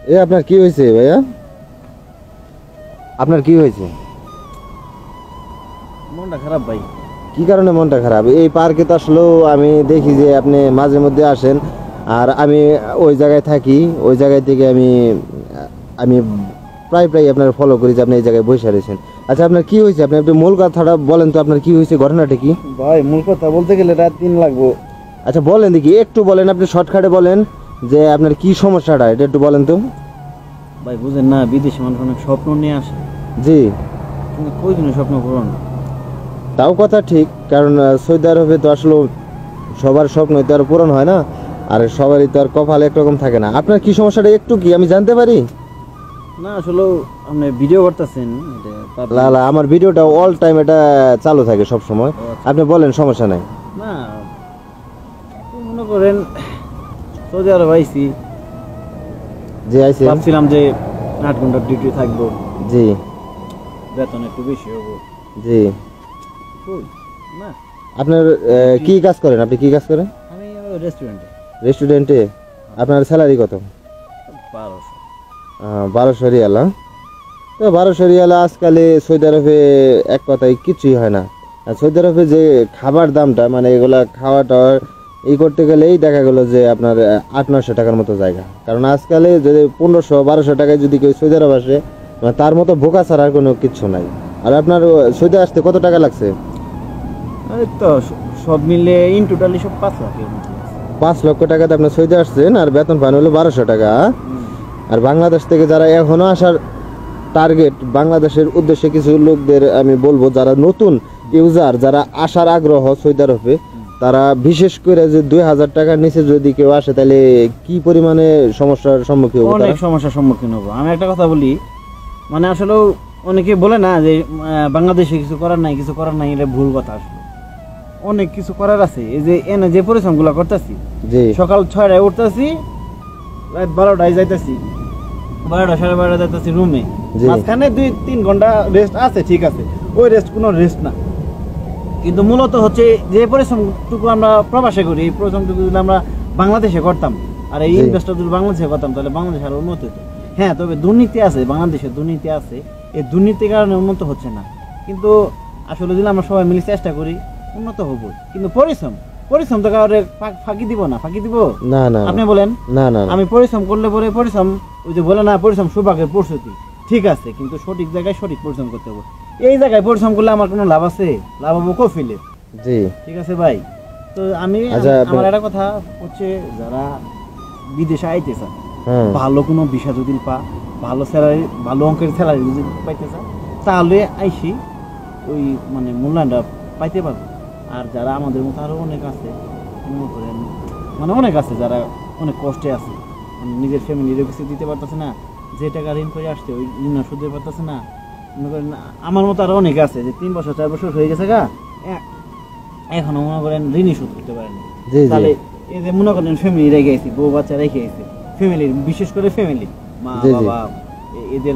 এ আপনার কি হয়েছে ভাইয়া? আপনার কি হয়েছে? মনটা খারাপ ভাই। কি কারণে মনটা খারাপ? এই পার্কে তো আসলেও আমি দেখি যে আপনি মাঝে মধ্যে আসেন, আর আমি ওই জায়গায় থাকি। ওই জায়গায় থেকে আমি আমি প্রায় প্রায় আপনার ফলো করি যে আপনি এই জায়গায় বসে রয়েছেন। আচ্ছা, আপনার কি হয়েছে? আপনি আপনি মূল কথাটা বলেন তো, আপনার কি হয়েছে, ঘটনাটা কি? ভাই মূল কথা বলতে গেলে রাত 3 লাগবো। আচ্ছা বলেন দেখি, একটু বলেন, আপনি শর্টকাটে বলেন যে আপনার কি সমস্যাটা, এটা একটু বলেন তো। ভাই বুঝেন না, বিদেশি মানুষ অনেক স্বপ্ন নিয়ে আসে, জি, কিন্তু কই দিনে স্বপ্ন পূরণ না। তাও কথা ঠিক, কারণ সৌদি আরবে তো আসলে সবার স্বপ্ন তো আর পূরণ হয় না, আর সবারই তো আর কপাল একরকম থাকে না। আপনার কি সমস্যাটা একটু কি আমি জানতে পারি? না আসলে আপনি ভিডিও করতেছেন, লা লা, আমার ভিডিওটা অল টাইম এটা চালু থাকে সব সময়। আপনি বলেন, সমস্যা নাই। না মনে করেন সৌদি আরব আইছি, জি আইছেন। ভাবছিলাম যে 8 ঘন্টা ডিউটি থাকবো, জি বেতন একটু বেশি হবো। জি। কই না, আপনার কি কাজ করেন? আপনি কি কাজ করেন? আমি রেস্টুরেন্টে। রেস্টুরেন্টে? আপনার স্যালারি কত? 1200। 1200 রিয়াল। হ্যাঁ, তো 1200 রিয়াল আজকালে সৌদি আরবে এক কথায় কিছুই হয় না। আর সৌদি আরবে যে খাবার দামটা, মানে এগুলা খাওয়া টাওয়ার এই করতে গেলেই দেখা গেল যে আপনার 800-900 টাকার মতো জায়গা। কারণ আজকালে যদি 1500-1200 টাকায় যদি কেউ সৌদি আরব আসে, মানে তার মতো বোকা ছাড়া আর কোনো কিচ্ছু নাই। আর আপনার সৌদি আসতে কত টাকা লাগছে? এই তো সব মিলে ইন টোটালি সব 5 লাখের মতো। 5 লক্ষ টাকাতে আপনি সৌদি আসছেন, আর বেতন পান হলো 1200 টাকা। আর বাংলাদেশ থেকে যারা এখনো আসার টার্গেট, বাংলাদেশের উদ্দেশ্যে কিছু লোকদের আমি বলবো, যারা নতুন ইউজার, যারা আসার আগ্রহ সৌদি আরবে, তারা বিশেষ করে যে 2000 টাকার নিচে যদি কেউ আসে, তাহলে কি পরিমাণে সমস্যার সম্মুখীন হবে? অনেক সমস্যার সম্মুখীন হবো। আমি একটা কথা বলি, মানে আসলে অনেকে বলে না যে বাংলাদেশে কিছু করার নাই, কিছু করার নাই, এটা ভুল কথা। আসলে অনেক কিছু করার আছে। এই যে এনে যে পরিশ্রমগুলো করতেছি, জি, সকাল 6টায় উঠতেছি, রাত 12টায় যাইতেছি, 12টা 12:30 যাইতেছি রুমে। জি। মাঝখানে 2-3 ঘন্টা রেস্ট আছে, ঠিক আছে, ওই রেস্ট কোনো রেস্ট না। কিন্তু মূলত হচ্ছে যে পরিশ্রমটুকু আমরা প্রবাসে করি, এই পরিশ্রমটুকু যদি আমরা বাংলাদেশে করতাম, আর এই জি। ইনভেস্টটা যদি বাংলাদেশে করতাম, তাহলে বাংলাদেশ আরো উন্নত হতো। হ্যাঁ, তবে দুর্নীতি আছে, বাংলাদেশে দুর্নীতি আছে, এই দুর্নীতির কারণে উন্নত হচ্ছে না। কিন্তু আসলে যদি আমরা সবাই মিলে চেষ্টা করি, উন্নত হবো। কিন্তু পরিশ্রম পরিশ্রম তো কাউরে ফাঁকি দিব না, ফাঁকি দিব? না না আপনি বলেন। না না না। আমি পরিশ্রম করলে পরে পরিশ্রম, ওই যে বলে না, পরিশ্রম সৌভাগ্যের প্রস্তুতি, ঠিক আছে, কিন্তু সঠিক জায়গায় সঠিক পরিশ্রম করতে হবে। এই জায়গায় পরিশ্রম করলে আমার কোনো লাভ আছে? লাভ হবো কফিলে। জি। ঠিক আছে ভাই, তো আমি আচ্ছা, আমার একটা কথা হচ্ছে, যারা বিদেশে আইতে চান, হ্যাঁ, ভালো কোনো ভিসা যদি ভালো স্যালারি, ভালো অঙ্কের স্যালারি যদি পাইতে চান, তাহলে আইসি ওই মানে মূল্যায়নটা পাইতে পারবো। আর যারা আমাদের মতো আরো অনেক আছে, মনে করেন, মানে অনেক আছে যারা অনেক কষ্টে আছে, মানে নিজের ফ্যামিলির কিছু দিতে পারতেছে না, যে টাকা ঋণ করে আসছে ওই ঋণ শোধ দিতে পারতেছে না। মনে করেন আমার মতো আরো অনেক আছে যে 3 বছর 4 বছর হয়ে গেছে গা, এখনো মনে করেন ঋণই শোধ করতে পারেনি। জি জি। তাহলে এই যে মনে করেন ফ্যামিলি রেখে গেছি, বউ বাচ্চা রেখে গেছি, ফ্যামিলির বিশেষ করে ফ্যামিলি মা জি, জি। বাবা এদের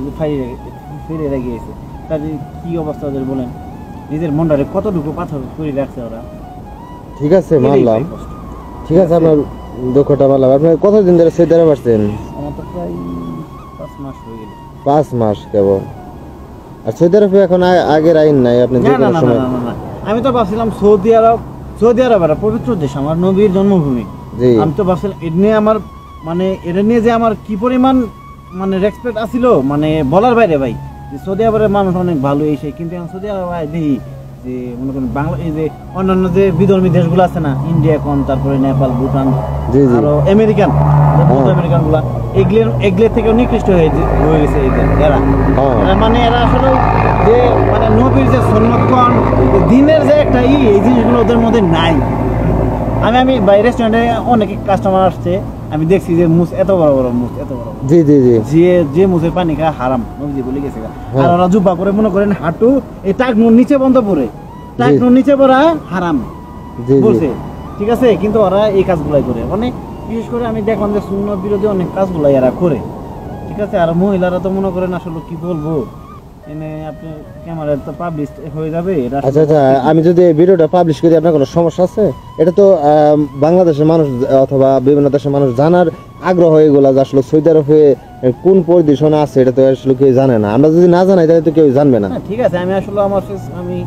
ফিরে রেখে গেছে, তাদের কি অবস্থা ওদের বলেন? নিজের মনটারে কতটুকু পাথর করে রাখছে ওরা। ঠিক আছে, এটাই মানলাম। ভাই কষ্ট। ঠিক আছে, আপনার দুঃখটা মানলাম। আপনি কতদিন ধরে সৌদি আরব আসছেন? আমার তো প্রায় 5 মাস হয়ে গেল। 5 মাস কেবল? আর সৌদি আরবে এখন আগের আইন নাই, আপনি যে না না কোনো না সময়? না না না, আমি তো ভাবছিলাম সৌদি আরব, সৌদি আরব একটা পবিত্র দেশ, আমার নবীর জন্মভূমি। জি আমি তো ভাবছিলাম এটা নিয়ে আমার, মানে এটা নিয়ে যে আমার কি পরিমাণ মানে রেসপেক্ট আসিল, মানে বলার বাইরে ভাই। যে সৌদি আরবের মানুষ অনেক ভালো এসে, কিন্তু এখন সৌদি আরব দেখি যে মনে করেন বাংলা, এই যে অন্যান্য যে বিধর্মী দেশগুলো আছে না, ইন্ডিয়া কম, তারপরে নেপাল, ভুটান, জি জি। আরো আমেরিকান, আমেরিকান গুলা, এগুলোর থেকে নিকৃষ্ট হয়ে গেছে এরা। হ্যাঁ। মানে এরা আসলে যে মানে নবীর যে সন্ন্যতগণ, দিনের যে একটা এই জিনিসগুলো ওদের মধ্যে নাই। আমি রেস্টুরেন্টে অনেক কাস্টমার আসছে, আমি দেখছি যে মুস এত বড় বড় মুস, এত বড় বড়, জি জি জি। যে মুসের পানি খা হারাম, নবীজি বলে গেছে। আর ওরা জুব্বা করে মনে করেন হাঁটু এই টাকনুর নিচে বন্ধ পড়ে, টাকনুর নিচে পড়া হারাম জি জি। বলছে, ঠিক আছে, কিন্তু ওরা এই কাজগুলাই করে। মানে বিশেষ করে আমি দেখলাম যে সুন্নাত বিরোধী অনেক কাজগুলাই এরা করে, ঠিক আছে। আর মহিলারা তো মনে করেন আসলে কি বলবো, এনে আপনি ক্যামেরা তো পাবলিশ হয়ে যাবে এটা আচ্ছা আচ্ছা, আমি যদি এই ভিডিওটা পাবলিশ করি আপনার কোনো সমস্যা আছে? এটা তো বাংলাদেশের মানুষ অথবা বিভিন্ন দেশের মানুষ জানার আগ্রহ এগুলা যে আসলে সৌদি আরবে কোন পজিশনে আছে এটা তো আসলে কেউ জানে না। আমরা যদি না জানাই তাহলে তো কেউ জানবে না। হ্যাঁ, ঠিক আছে, আমি আসলে আমার আমি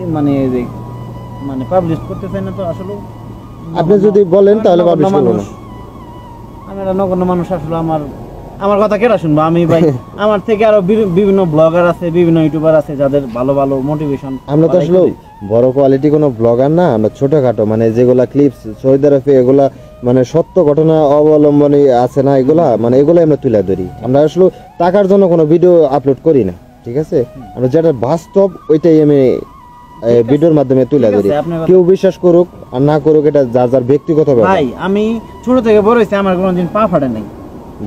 মানে পাবলিশ করতে চাই না তো আসলে। আপনি যদি বলেন তাহলে পাবলিশ করব না। আমি একটা নগণ্য মানুষ, আসলে আমার কথা কেরা শুনবো? আমি ভাই আমার থেকে আরো বিভিন্ন ব্লগার আছে, বিভিন্ন ইউটিউবার আছে যাদের ভালো ভালো মোটিভেশন। আমরা তো আসলে বড় কোয়ালিটি কোনো ব্লগার না, আমরা ছোটখাটো মানে যেগুলা ক্লিপস সৌদি আরবে এগুলা মানে সত্য ঘটনা অবলম্বনে আছে না, এগুলা মানে এগুলো আমরা তুলে ধরি। আমরা আসলে টাকার জন্য কোনো ভিডিও আপলোড করি না, ঠিক আছে? আমরা যেটা বাস্তব ওইটাই আমি ভিডিওর মাধ্যমে তুলে ঠিক আছে, ধরি। আপনার কথা- কেউ বিশ্বাস করুক আর না করুক এটা যার যার ব্যক্তিগত ব্যাপার। ভাই আমি ছোট থেকে বড় হয়েছি, আমার কোনোদিন পা ফাটে নাই,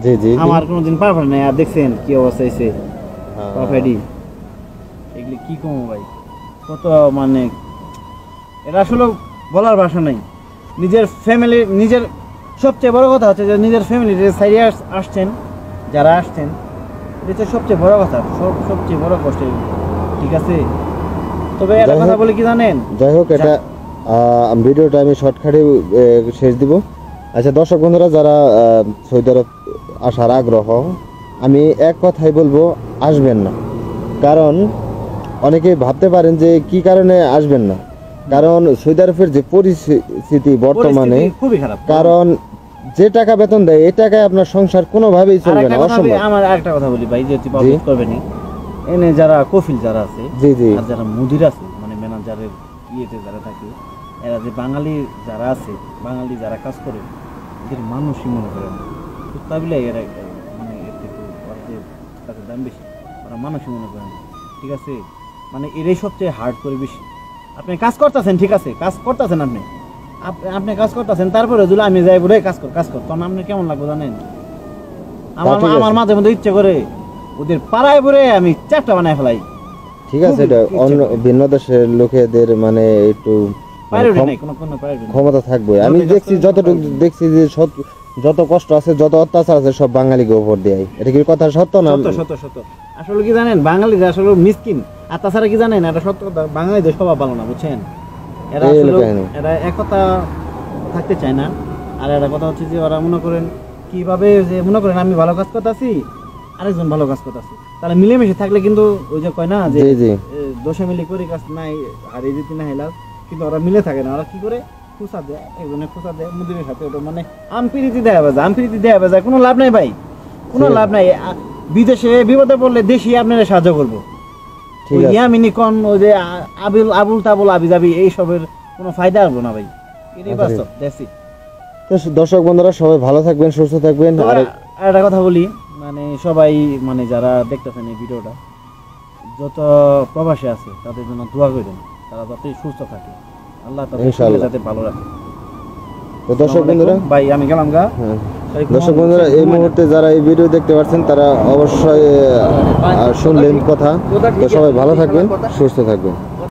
জি জি জি। আমার কোনোদিন পা ফাটে নাই। আর দেখছেন কি অবস্থা হয়েছে পা ফাটি, এগুলি কি কমো ভাই, কত মানে এটা আসলে বলার ভাষা নাই। নিজের ফ্যামিলি, নিজের সবচেয়ে বড় কথা হচ্ছে যে নিজের ফ্যামিলির সাইডে আসছেন যারা আসছেন, এটা হচ্ছে সবচেয়ে বড় কথা, সবচেয়ে বড় কষ্ট, ঠিক আছে? তবে একটা যাই কথা হোক- বলে কি জানেন, যাই হোক, এটা ভিডিওটা আমি শর্টকাটে শেষ দিব। আচ্ছা দর্শক বন্ধুরা, যারা সৌদি আরব আসার আগ্রহ, আমি এক কথাই বলবো, আসবেন না। কারণ অনেকে ভাবতে পারেন যে কি কারণে আসবেন না। কারণ সৌদি আরবের যে পরিস্থিতি বর্তমানে, পরিস্থিতি খুবই খারাপ। কারণ যে টাকা বেতন দেয় এই টাকায় আপনার সংসার কোনোভাবেই চলবে আরেকটা না, কথা অসম্ভব। আমার আরেকটা কথা বলি ভাই, যেহেতু পাবলিশ করবেনি, এনে যারা কফিল যারা আছে জি জি আর যারা মুদির আছে, মানে ম্যানেজারের ইয়েতে যারা থাকে, এরা যে বাঙালি যারা আছে, বাঙালি যারা কাজ করে, এদের মানুষই মনে করেন তাবিলে এরা মানে এর থেকে ওরা যে তাদের দাম বেশি, ওরা মানুষই মনে করেন, ঠিক আছে? মানে এরাই সবচেয়ে হার্ড করে বেশি। আপনি কাজ করতেছেন, ঠিক আছে, কাজ করতেছেন, আপনি কাজ করতেছেন, তারপরে যদি আমি যাই বলে কাজ কর, তখন আপনি কেমন লাগবে জানেন? আমার ঠিক আছে। আমার মাঝে মধ্যে ইচ্ছে করে ওদের পাড়ায় পরে আমি চারটা বানায় ফেলাই। ঠিক আছে, খুবই এটা ইচ্ছে অন্য করে। ভিন্ন দেশের লোকেদের মানে একটু প্রায়োরিটি নাই, কোনো প্রায়োরিটি নাই। ক্ষমতা থাকবে। আমি যত দেখছি, কষ্ট যতটুকু দেখছি যে যত কষ্ট আছে, যত অত্যাচার আছে, সব বাঙালিকে উপর দেয়। এটা কি কথা সত্য না? সত্য। আসলে কি জানেন, বাঙালিরা আসলে মিসকিন। আর তাছাড়া কি জানেন, এটা সত্য কথা, বাঙালিদের স্বভাব ভালো না, বুঝছেন? এরা এই আসলে হলো কাহিনী। এরা একতা থাকতে চায় না। আর একটা কথা হচ্ছে যে ওরা মনে করেন কিভাবে, যে মনে করেন আমি ভালো কাজ করতেছি, আরেকজন ভালো কাজ করতেছি, তাহলে মিলেমিশে থাকলে কিন্তু ওই যে কয় না যে জি জি দোষে মিলে করি কাজ নাই আর এই রীতি না হেলাস, কিন্তু ওরা মিলে থাকে না। ওরা কি করে, খুচা দেয়, একজনে খুচা দেয় মুদিরের সাথে, ওটা মানে আমপিরিতি দেয়া বাজায়, কোনো লাভ নাই ভাই, কোনো লাভ নাই। বিদেশে বিপদে পড়লে দেশি আপনারা সাহায্য করবো। ঠিক ওই আছে। ইয়ামিনী কন, ওই যে আবুল তাবুল আবি যাবি, এইসবের কোনো ফায়দা আসবো না ভাই, এটাই আচ্ছা, বাস্তব। দেখছি তো দর্শক বন্ধুরা সবাই ভালো থাকবেন, সুস্থ থাকবেন। আর আর একটা কথা বলি, মানে সবাই মানে যারা দেখতেছেন এই ভিডিওটা, যত প্রবাসী আছে তাদের জন্য দোয়া করবেন, তারা যাতে সুস্থ থাকে, আল্লাহ তাদের ইনশাআল্লাহ। যাতে ভালো রাখে। তো দর্শক বন্ধুরা, ভাই আমি গেলাম গা। হ্যাঁ, দর্শক বন্ধুরা, এই মুহূর্তে যারা এই ভিডিও দেখতে পাচ্ছেন তারা অবশ্যই শুনলেন কথা। তো সবাই ভালো থাকবেন, সুস্থ থাকবেন।